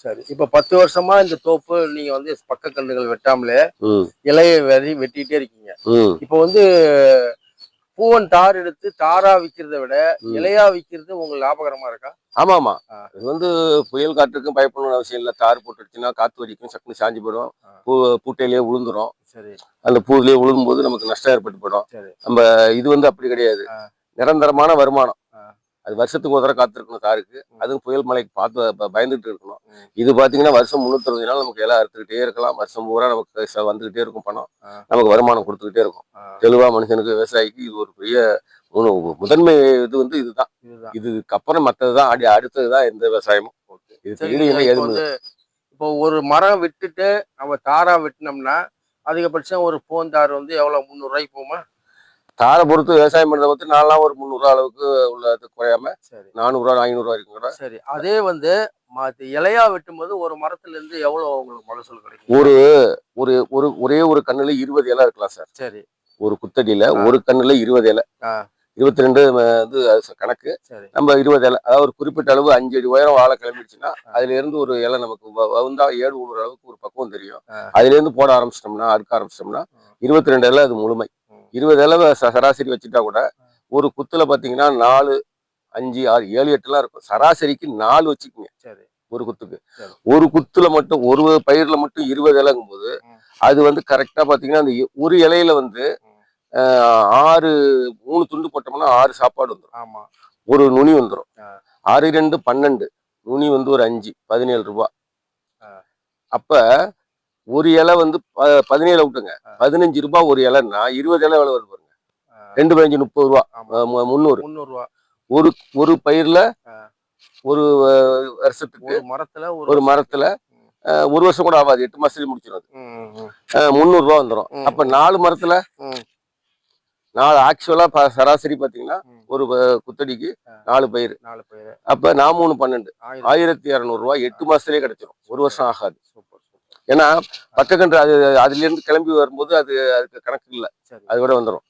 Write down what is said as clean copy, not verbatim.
சரி. இப்ப 10 வருஷமா இந்த தோப்பு நீங்க வந்து பக்க கன்றுகள் வெட்டாமலே ம் இலைய வெட்டிட்டே இருக்கீங்க. ம் இப்ப வந்து பூவன் தார் எடுத்து தாரா விக்கிறத விட ம் இலையா விக்கிறது உங்களுக்கு லாபகரமா இருக்கா? ஆமா ஆமா. ஆ, இது வந்து புயல் காற்றுக்கும் பயப்படணும்னு அவசியம் இல்லை. தார் போட்டுடுச்சுன்னா காத்து வலிக்கும், சக்குன்னு சாஞ்சு போயிடும். ஆ. பூட்டையிலேயே விழுந்துரும். சரி, அந்த பூவிலேயே விழும்போது நமக்கு நஷ்டம் ஏற்பட்டு போயிடும். சரி. நம்ம இது வந்து அப்படி கிடையாது. ஆ, நிரந்தரமான வருமானம். ஆ, அது வருஷத்துக்கு ஒரு தடவை காத்திருக்கணும் தாருக்கு. ம், அதுவும் புயல் மழைக்கு பார்த்து பயந்துகிட்டு இருக்கணும். ம். இது பார்த்தீங்கன்னா வருஷம் 365 நாள் நமக்கு இலை அறுத்துக்கிட்டே இருக்கலாம். வருஷம் பூரா நமக்கு வந்துகிட்டே இருக்கும் பணம். ஆ, நமக்கு வருமானம் கொடுத்துக்கிட்டே இருக்கும். ஆ. தெளிவா மனுஷனுக்கு விவசாயிக்கு இது ஒரு பெரிய முதன்மை இது வந்து இதுதான். இதுதான். இதுக்கு அப்புறம் மற்றதுதான் அடுத்ததுதான் எந்த விவசாயமும். ஓகே. இது சரிங்க. ஈடு இணை இப்ப எதுவும் இல்லை. வந்து இப்போ ஒரு மரம் விட்டுட்டு நம்ம தாரா வெட்டினோம்னா அதிகபட்சம் ஒரு பூவன் வந்து எவ்வளவு 300 ரூபாய்க்கு போகுமா? தாரை பொறுத்து விவசாயம் பண்றதை பத்தி நான்லாம் ஒரு 300 அளவுக்கு உள்ளது குறையாம சரி, 400 500 வரைக்கும் கூட சரி. அதே வந்து இலையா வெட்டும்போது ஒரு மரத்துல இருந்து எவ்வளவு உங்களுக்கு மகசூல் கிடைக்கும்? ஒரு ஒரு ஒரு ஒரே ஒரு கண்ணுல 20 இலை இருக்கலாம் சார். சரி. ஒரு குத்தடியில ஆ, ஒரு கண்ணுல 20 இலை. ஆ. 22 வந்து அது கணக்கு. சரி. நம்ம 20 இலை, அதாவது ஒரு குறிப்பிட்ட அளவு 5 அடி உயரம் வாழை கிளம்பிடுச்சுன்னா அதுல இருந்து ஒரு இலை நமக்கு வந்தா ஏடு விடுற அளவுக்கு ஒரு பக்குவம் தெரியும். அதுல இருந்து போட ஆரம்பிச்சிட்டோம்னா அறுக்க ஆரம்பிச்சிட்டோம்னா 22 இலை அது முழுமை. 20 இலை சராசரி வச்சுட்டா கூட ஒரு குத்துல பாத்தீங்கன்னா 4 5 6 7 8 இருக்கும். சராசரிக்கு 4 வச்சுக்கோங்க சரி, ஒரு குத்துக்கு. சரி. ஒரு குத்துல மட்டும் ஒரு பயிர்ல மட்டும் 20 இலைங்கும் போது அது வந்து கரெக்டா பாத்தீங்கன்னா அந்த ஒரு இலையில வந்து 6 3 துண்டு போட்டோம்னா 6 சாப்பாடு வந்துடும். ஆமா. ஒரு நுனி வந்துடும். ஆ, 6 2 12, நுனி வந்து ஒரு 5 17 ரூபாய். ஆ, அப்ப ஒரு இலை வந்து 17 விட்டுங்க, 15 ரூபாய் ஒரு இலைன்னா 20 இலை எவ்வளவு வருது பாருங்க. ஆ. 2 15 30 ரூபாய். ஆமா. 300. 300 ரூபா. ஒரு ஒரு பயிர்ல ஆ. ஒரு வருஷத்துக்கு ஒரு மரத்துல ஒரு மரத்துல ஒரு வருஷம் கூட ஆகாது, 8 மாசத்துலயே முடிச்சிடும் அது. ம், ம், 300 ரூபாய் வந்துடும். ம். அப்ப 4 மரத்துல ம், 4 ஆக்சுவலா சராசரி பாத்தீங்கன்னா ம். ஒரு குத்தடிக்கு ஆ. 4 பயிர். 4 பேரு. அப்ப 4 3 12 1000. 1200 ரூபாய் 8 மாசத்துலயே கிடைச்சிடும். ஒரு வருஷம் ஆகாது. Super, super. ஏன்னா பக்கக்கன்று அது அதுல இருந்து கிளம்பி வரும்போது அதுக்கு கணக்கு இல்லை, சரி. அது கூட வந்துடும்.